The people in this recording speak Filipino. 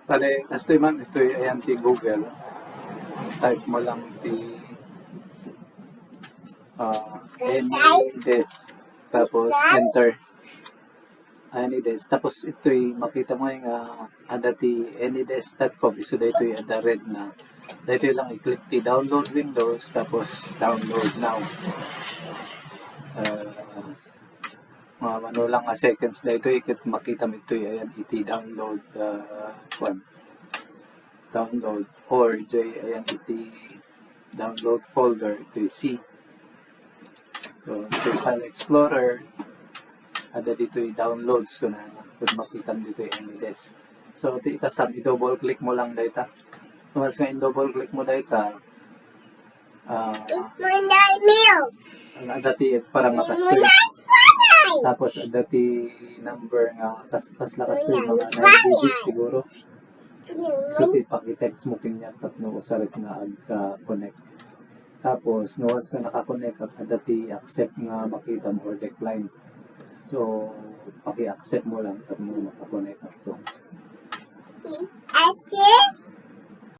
Bale, asto ma'am, ito ayan ti Google. Type mo lang ti AnyDesk. Tapos enter. AnyDesk. Tapos ito'y makita mo yung ada ti anydesk.com. Iso dito yung ada red na. Dito lang i-click ti download Windows. Tapos download now. Ano lang seconds na ito ikit makita mo ito ayan iti download download or ayan iti download folder ito C. So ito yung file explorer ada dito yung downloads ko na kung makita mo dito yung AnyDesk. So ito itastab i-double click mo lang data. Once nga i-double click mo data ada ti para makastream. Tapos ada ti number nga tas lakas ko yung mga 9 digits siguro. So ti paki-text mo kinyan tatno usarit nga agka-connect. Tapos no once nga naka-connect ada ti accept nga makita mo or decline. So paki-accept mo lang tapos mo maka-connect to.